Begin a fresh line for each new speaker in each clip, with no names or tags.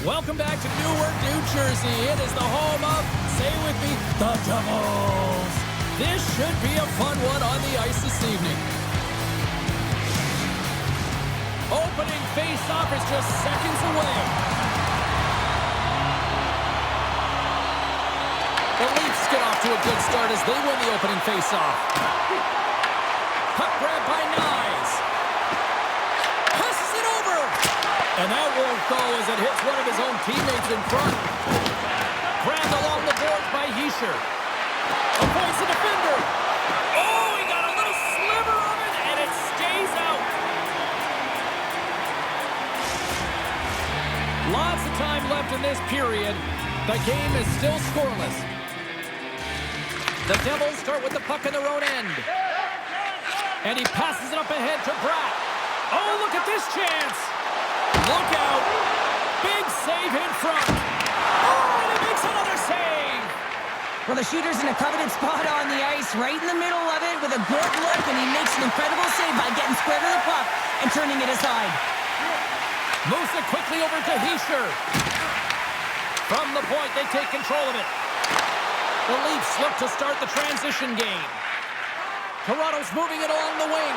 Welcome back to Newark, New Jersey. It is the home of, say it with me, the Devils. This should be a fun one on the ice this evening. Opening face-off is just seconds away. The Leafs get off to a good start as they win the opening face-off. Puck grab by Nyes. Passes it over. And that won't go as it hits one of his own teammates in front. Grabbed along the boards by Hischier. Avoids the defender. Oh, he got a little sliver of it, and it stays out. Lots of time left in this period. The game is still scoreless. The Devils start with the puck in their own end. And he passes it up ahead to Bratt. Oh, look at this chance. Look out. Big save in front. Oh, and he makes another save.
Well, the shooter's in a coveted spot on the ice, right in the middle of it with a good look, and he makes an incredible save by getting square to the puck and turning it aside.
Moves it quickly over to Hischier. From the point, they take control of it. The Leafs look to start the transition game. Toronto's moving it along the wing.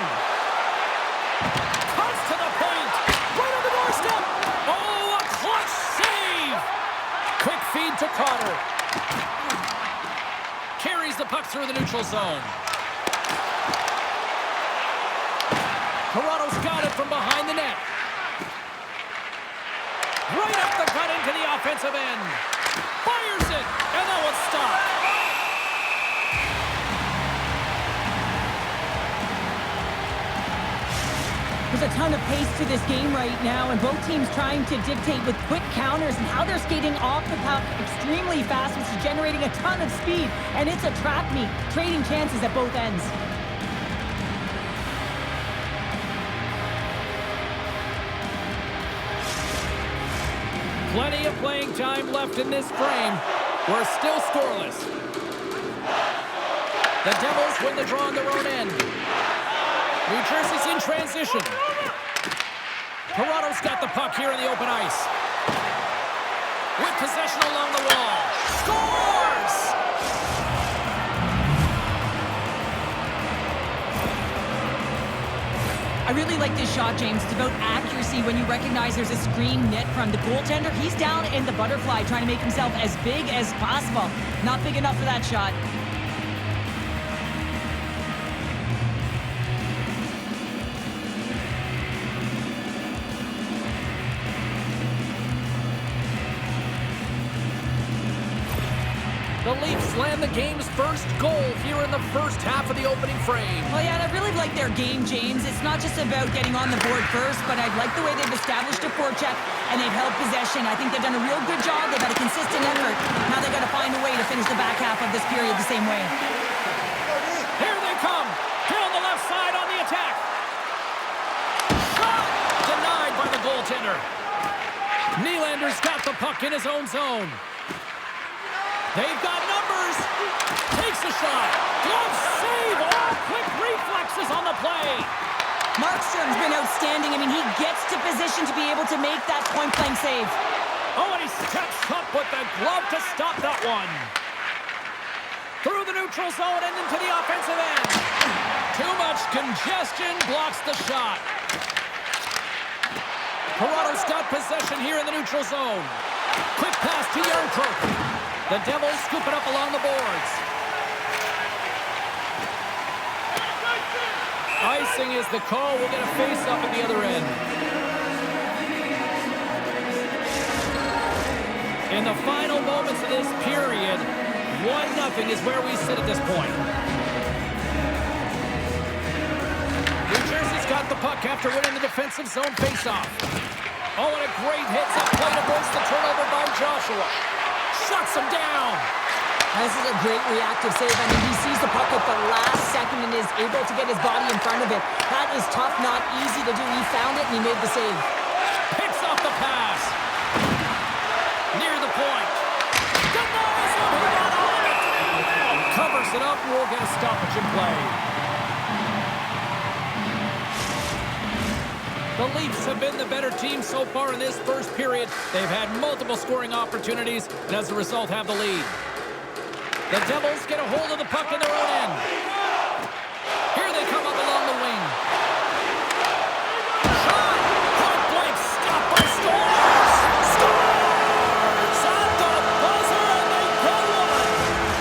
Cuts to the point. Right on the doorstep. Oh, a clutch save. Quick feed to Cotter. Carries the puck through the neutral zone. Toronto's got it from behind the net. Right up the gut into the offensive end. Fires it, and that one's stopped.
There's a ton of pace to this game right now, and both teams trying to dictate with quick counters and how they're skating off the puck extremely fast, which is generating a ton of speed. And it's a trap meet, trading chances at both ends.
Plenty of playing time left in this frame. We're still scoreless. The Devils win the draw on their own end. New Jersey's in transition. Toronto's got the puck here in the open ice. With possession along the wall. Scores!
I really like this shot, James. It's about accuracy when you recognize there's a screen net from the goaltender. He's down in the butterfly trying to make himself as big as possible. Not big enough for that shot.
The Leafs land the game's first goal here in the first half of the opening frame.
Well, yeah, I really like their game, James. It's not just about getting on the board first, but I like the way they've established a forecheck and they've held possession. I think they've done a real good job. They've had a consistent effort. Now they've got to find a way to finish the back half of this period the same way.
Here they come. Down the left side on the attack. Shot! Denied by the goaltender. Nylander's got the puck in his own zone. They've got numbers. Takes a shot. Glove save. Oh, quick reflexes on the play.
Markstrom's been outstanding. I mean, he gets to position to be able to make that point-blank save.
Oh, and he steps up with the glove to stop that one. Through the neutral zone and into the offensive end. Too much congestion blocks the shot. Toronto's got possession here in the neutral zone. Quick pass to Järnkrok. The Devils scoop it up along the boards. Icing is the call. We'll get a face-up at the other end. In the final moments of this period, 1-0 is where we sit at this point. New Jersey's got the puck after winning the defensive zone face-off. Oh, and a great hits-up play to force the turnover by Joshua. Shuts him down.
This is a great reactive save. I mean, he sees the puck at the last second and is able to get his body in front of it. That is tough, not easy to do. He found it and he made the save.
Picks off the pass. Near the point. Denies him. He got on it. Covers it up. We'll get a stoppage in play. The Leafs have been the better team so far in this first period. They've had multiple scoring opportunities, and as a result have the lead. The Devils get a hold of the puck in their own end. Here they come up along the wing. Shot! Point blank, stopped by Stars! Stars! At the buzzer, and they get one!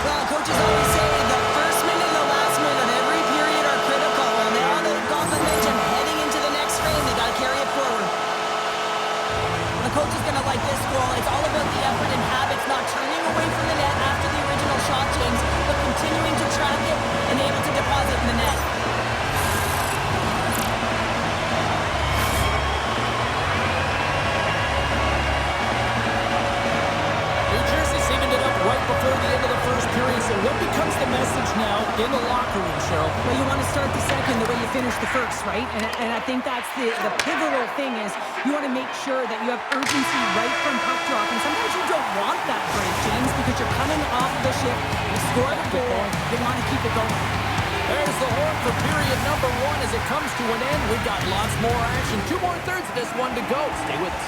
Well, coaches always say the first minute and the last minute of every period are critical. And now they've got momentum heading into the next frame. They got to carry it forward. The coach is going to like this goal. It's all about the effort and habits, not turning away from the net after the original shot, James, but continuing to track it and able to deposit in the net.
New Jersey seeming it up right before the end of the first period. So what becomes the message now in the locker room, Cheryl?
Well, you want to start the second the way you finished the first, right? And I think that's the pivotal thing is you want to make sure that you have urgency right from puck drop. And sometimes you don't want that break, James, because you're coming off of the shift. You score the goal. You want to keep it going.
There's the horn for period number one as it comes to an end. We've got lots more action. 2 more thirds of this one to go. Stay with us.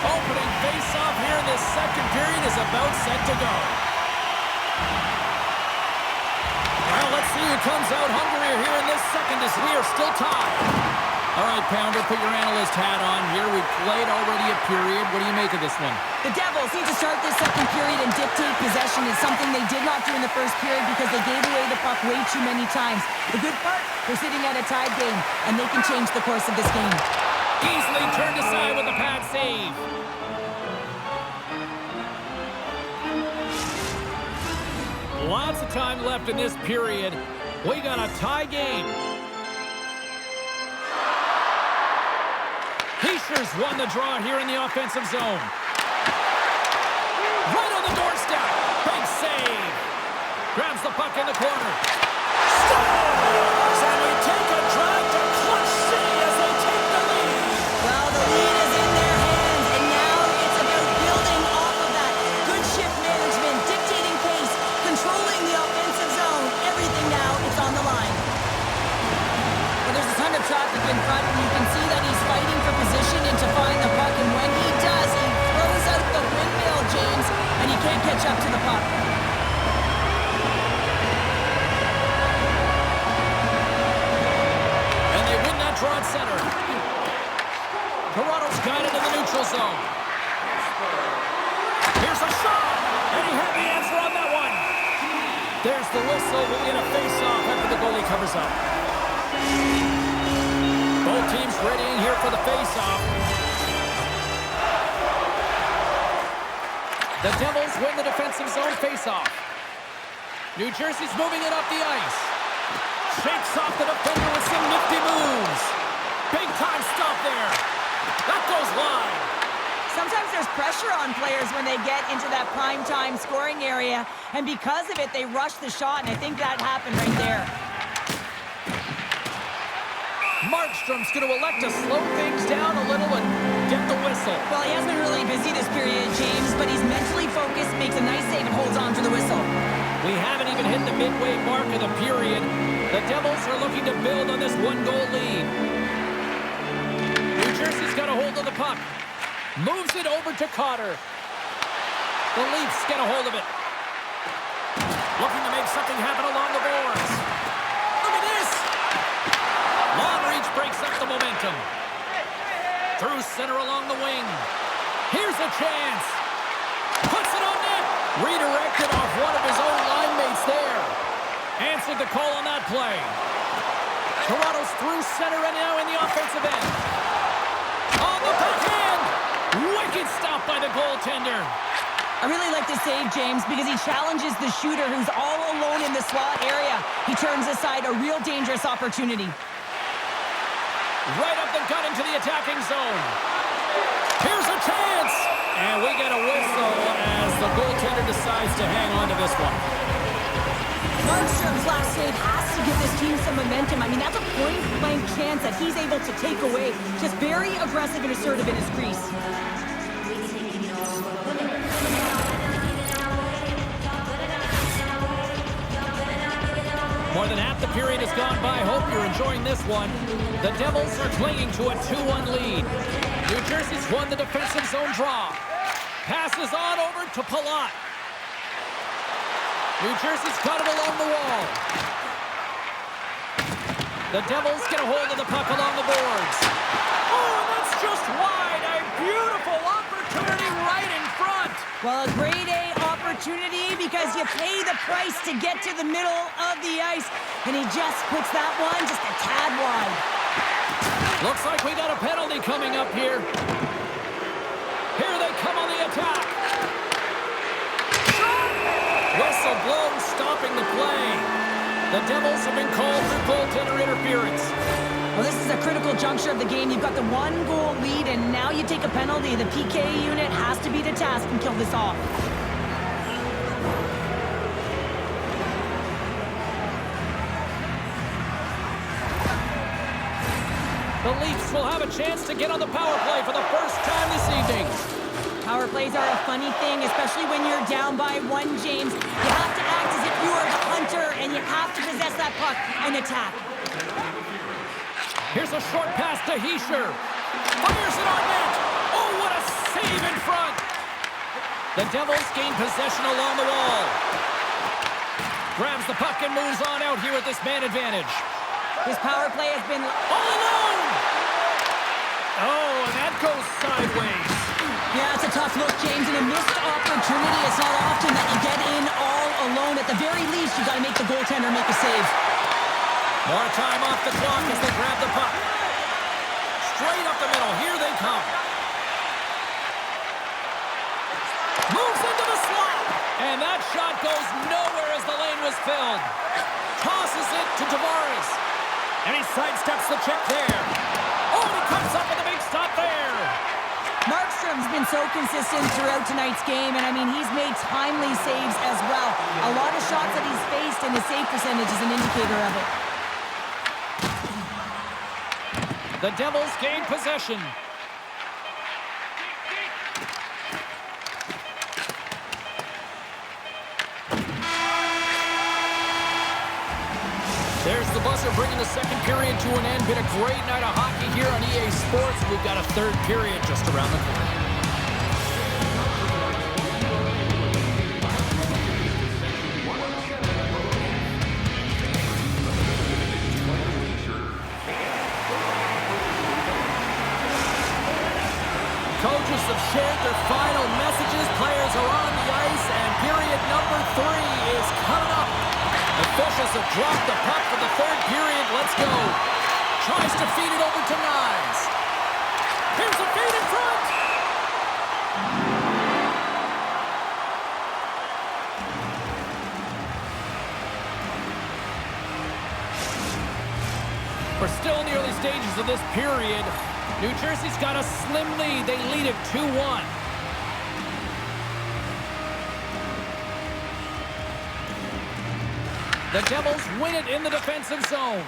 Opening face-off here in this second period is about set to go. Well, let's see who comes out hungrier here in this second as we are still tied. All right, Pounder, put your analyst hat on here. We've played already a period. What do you make of this one?
The Devils need to start this second period and dictate possession. Is something they did not do in the first period because they gave away the puck way too many times. The good part, they're sitting at a tied game, and they can change the course of this game.
Easily turned aside with a pad save. Lots of time left in this period. We got a tie game. Heischer's won the draw here in the offensive zone. Right on the doorstep. Big save. Grabs the puck in the corner. Scores! And we take a drive to Clutch City as they take the lead.
Well, the lead is in their hands, and now it's about building off of that. Good shift management, dictating pace, controlling the offensive zone. Everything now is on the line. Well, there's a ton of traffic in front, and you can see that he's fighting for position and to find the puck, and when he does, he throws out the windmill, James, and he can't catch up to the puck.
And they win that draw at center. Toronto's got it in the neutral zone. Here's a shot, and he had the answer on that one. There's the whistle. We'll get a face-off after the goalie covers up. Both teams readying here for the face-off. The Devils win the defensive zone face-off. New Jersey's moving it up the ice. Shakes off the defender with some nifty moves. Big-time stop there. That goes wide.
Sometimes there's pressure on players when they get into that prime-time scoring area, and because of it, they rush the shot, and I think that happened right there.
Markstrom's going to elect to slow things down a little and get the whistle.
Well, he has been really busy this period, James, but he's mentally focused, makes a nice save, and holds on to the whistle.
We haven't even hit the midway mark of the period. The Devils are looking to build on this one-goal lead. New Jersey's got a hold of the puck. Moves it over to Cotter. The Leafs get a hold of it. Looking to make something happen along the boards. Look at this! Long reach breaks up the momentum. Through center along the wing. Here's a chance. Puts it on net. Redirected off one of his own line mates there. Answered the call on that play. Toronto's through center and now in the offensive end. On the backhand. Wicked stop by the goaltender.
I really like this save, James, because he challenges the shooter who's all alone in the slot area. He turns aside a real dangerous opportunity.
Right up the gut into the attacking zone. Here's a chance. And we get a whistle as the goaltender decides to hang on to this one.
Markstrom's last save has to give this team some momentum. I mean, that's a point-blank chance that he's able to take away. Just very aggressive and assertive in his crease.
More than half the period has gone by. Hope you're enjoying this one. The Devils are clinging to a 2-1 lead. New Jersey's won the defensive zone draw. Passes on over to Palat. New Jersey's got it along the wall. The Devils get a hold of the puck along the boards. Oh, that's just wide. A beautiful opportunity right in front.
Well, a grade A opportunity because you pay the price to get to the middle of the ice. And he just puts that one just a tad wide.
Looks like we got a penalty coming up here. Here they come on the attack. Whistle blown, stopping the play. The Devils have been called for goaltender interference.
Well, this is a critical juncture of the game. You've got the 1-goal lead, and now you take a penalty. The PK unit has to be the task and kill this off.
The Leafs will have a chance to get on the power play for the first time this evening.
Power plays are a funny thing, especially when you're down by 1, James. You have to act as if you are the hunter, and you have to possess that puck and attack.
Here's a short pass to Hischier. Fires it on net. Oh, what a save in front. The Devils gain possession along the wall. Grabs the puck and moves on out here with this man advantage.
This power play has been
all alone. Oh, and that goes sideways.
Yeah, it's a tough look, James, and a missed opportunity. It's not often that you get in all alone. At the very least, you got to make the goaltender make a save.
More time off the clock as they grab the puck. Straight up the middle. Here they come. Moves into the slot. And that shot goes nowhere as the lane was filled. Tosses it to Tavares. And he sidesteps the check there. Oh, and he comes up with a big stop there.
Markstrom's been so consistent throughout tonight's game, and I mean, he's made timely saves as well. A lot of shots that he's faced, and his save percentage is an indicator of it.
The Devils gain possession. There's the buzzer bringing the second period to an end. Been a great night of hockey here on EA Sports. We've got a third period just around the corner. Coaches have shared their final messages. Players are on the ice, and period number 3 is coming up. Officials have dropped the puck for the third period. Let's go. Tries to feed it over to Nyes. Here's a feed in front. We're still in the early stages of this period. New Jersey's got a slim lead. They lead it 2-1. The Devils win it in the defensive zone.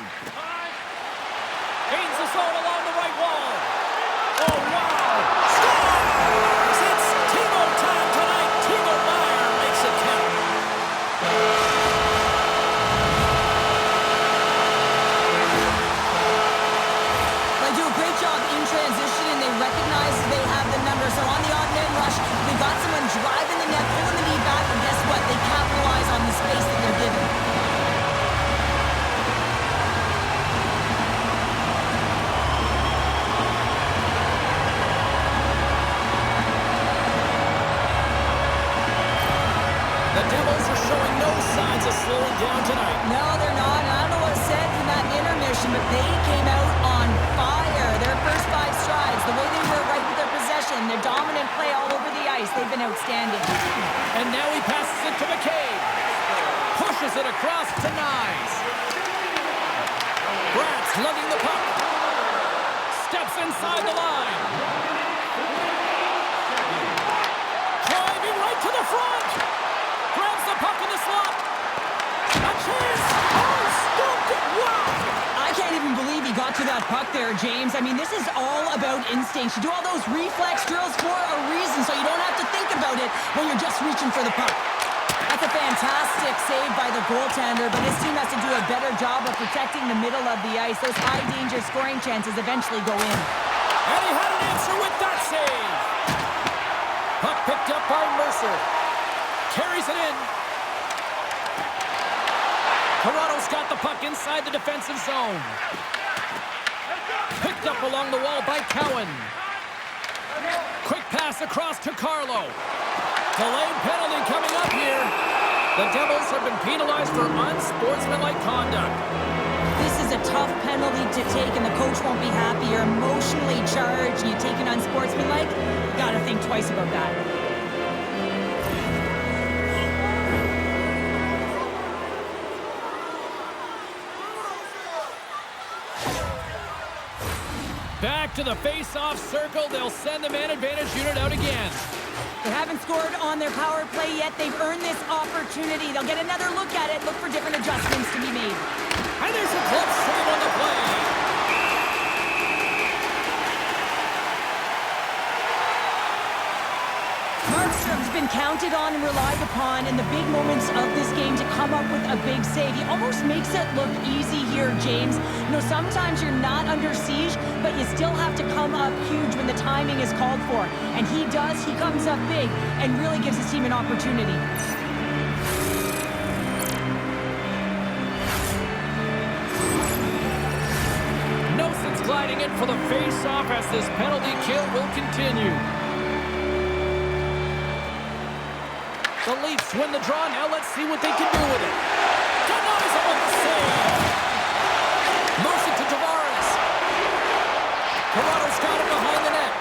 Gains the zone along the right wall. Oh, wow. Scores! It's Timo time tonight. Timo Meier makes it count.
They do a great job in transition, and they recognize they have the number. So on the odd man rush, they got someone driving the net, pulling the knee back, and guess what? They capitalize on the space that they're given.
The Devils are showing no signs of slowing down tonight.
No, they're not. And I don't know what was said from that intermission, but they came out on fire. Their first 5 strides, the way they were right with their possession, their dominant play all over the ice, they've been outstanding.
And now he passes it to McCabe. Pushes it across to Nyes. Brandt's lugging the puck. Steps inside the line. Driving right to the front. Grabs the puck in the slot. A chance. Oh, stopped it. Wow.
I can't even believe he got to that puck there, James. I mean, this is all about instinct. You do all those reflex drills for a reason, so you don't have to think about it when you're just reaching for the puck. That's a fantastic save by the goaltender, but this team has to do a better job of protecting the middle of the ice. Those high-danger scoring chances eventually go in.
And he had an answer with that save. Puck picked up by Mercer. Carries it in. Toronto's got the puck inside the defensive zone. Picked up along the wall by Cowan. Quick pass across to Carlo. Delayed penalty coming up here. The Devils have been penalized for unsportsmanlike conduct.
This is a tough penalty to take, and the coach won't be happy. You're emotionally charged, and you take an unsportsmanlike. Gotta think twice about that.
Back to the face-off circle. They'll send the man advantage unit out again.
They haven't scored on their power play yet. They've earned this opportunity. They'll get another look at it, look for different adjustments to be made.
And there's a close save on the play.
Markstrom's been counted on and relied upon in the big moments of this game to come up with a big save. He almost makes it look easy here, James. You know, sometimes you're not under siege, but you still have to come up huge when the timing is called for. And he does. He comes up big and really gives his team an opportunity.
Nelson's gliding in for the face-off as this penalty kill will continue. The Leafs win the draw. Now let's see what they can do with it. Denies him with the save. Moves it to Tavares. Toronto's got him behind the net.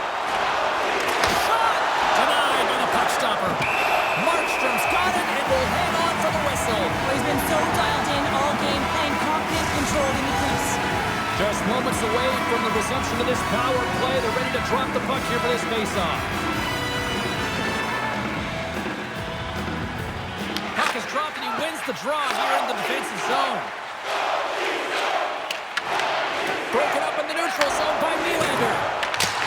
Shot! Denied by the puck stopper. Markstrom's got it and will hang on for the whistle.
Well, he's been so dialed in all game, playing confident, controlled in the crease.
Just moments away from the resumption of this power play. They're ready to drop the puck here for this face-off. Is dropped and he wins the draw here in the defensive zone. Broken up in the neutral zone by Nylander.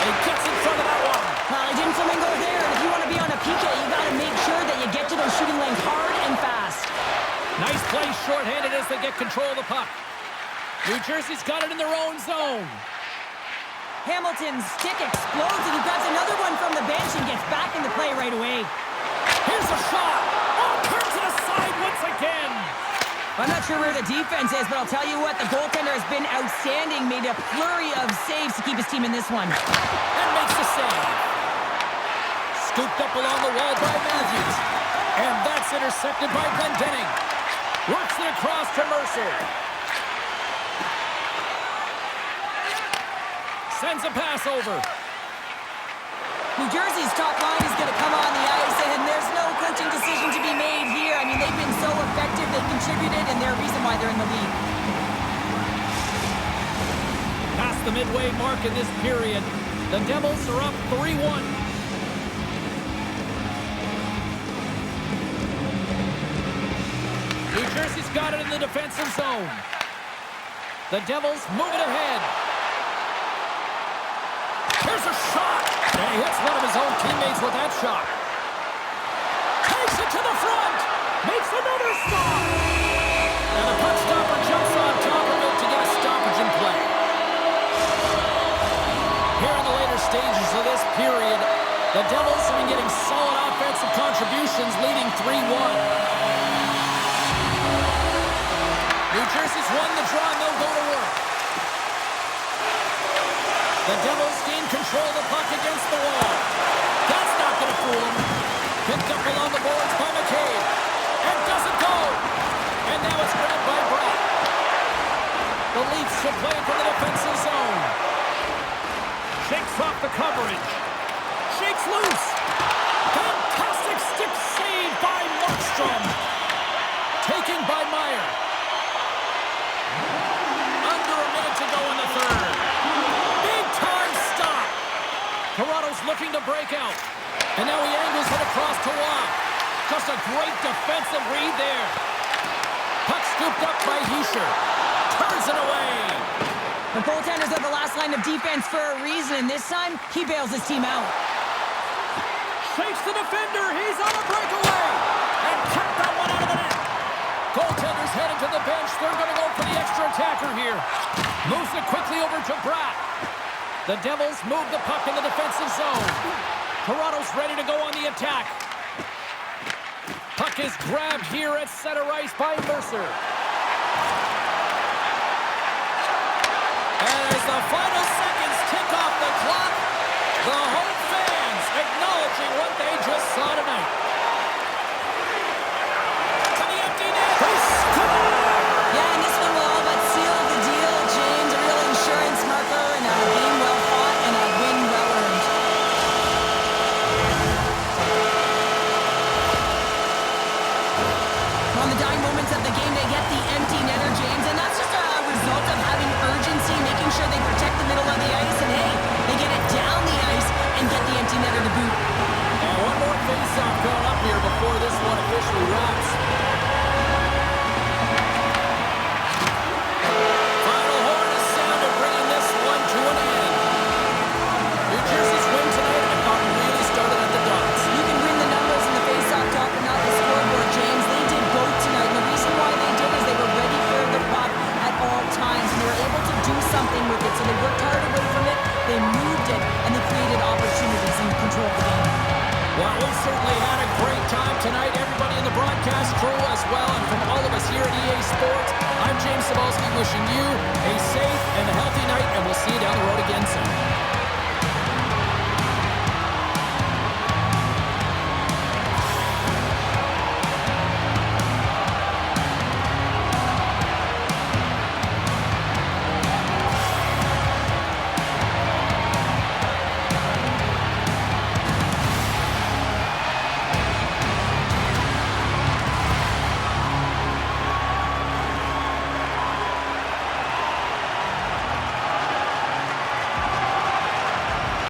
And he gets in front of that one.
Well, he didn't flamingo there. And if you want to be on a PK, you got to make sure that you get to those shooting lanes hard and fast.
Nice play shorthanded as they get control of the puck. New Jersey's got it in their own zone.
Hamilton's stick explodes and he grabs another one from the bench and gets back into play right away.
Here's a shot. Turn to the side once again.
I'm not sure where the defense is, but I'll tell you what, the goaltender has been outstanding, made a flurry of saves to keep his team in this one.
And makes the save. Scooped up along the wall by Matthews. And that's intercepted by Glendening. Works it across to Mercer. Sends a pass over.
New Jersey's top line is going to come on the ice, and there's no coaching decision to be made here. I mean, they've been so effective, they contributed, and they're a reason why they're in the lead.
Past the midway mark in this period, the Devils are up 3-1. New Jersey's got it in the defensive zone. The Devils move it ahead. Here's a shot. And he hits one of his own teammates with that shot. Takes it to the front. Makes another stop. And the puck stopper jumps on top of it to get a stoppage in play. Here in the later stages of this period, the Devils have been getting solid offensive contributions, leading 3-1. New Jersey's won the draw, and they'll go to work. The Devils gain control of the puck against the wall. That's not going to fool them. Picked up along the boards by McCabe. And doesn't go. And now it's grabbed by Brock. The Leafs should play from the defensive zone. Shakes off the coverage. Shakes loose. Fantastic stick save by Markstrom. Taken by Meyer. Under a minute to go in the third. Toronto's looking to break out. And now he angles it across to Watt. Just a great defensive read there. Puck scooped up by Hischier. Turns it away.
The goaltenders are the last line of defense for a reason, and this time, he bails his team out.
Shakes the defender. He's on a breakaway. And kept out is heading to the bench. They're going to go for the extra attacker here. Moves it quickly over to Bratt. The Devils move the puck in the defensive zone. Toronto's ready to go on the attack. Puck is grabbed here at center ice by Mercer. And as the final seconds tick off the clock, the home fans acknowledging what they just saw tonight. To the empty net. They score!
Yeah, and this one will all but seal the deal, James. A real insurance marker and a game well fought and a win well earned. On the dying moments of the game, they get the empty netter, James, and that's just a result of having urgency, making sure they protect the middle of the ice, and hey, they get it down the ice and get the empty netter to boot.
And one more face-off going up here before this one officially wraps. Final horn is sounded, bringing this one to an end. New Jersey's win tonight, I thought really started at the dots.
You can win the numbers in the face-off talk and not the scoreboard, James. They did both tonight, and the reason why they did is they were ready for the puck at all times, and they were able to do something with it. So they worked hard away from it, they moved it, and they created opportunities and controlled the game.
Well, we certainly had a great time tonight. Everybody in the broadcast crew as well, and from all of us here at EA Sports, I'm James Cebulski wishing you a safe and healthy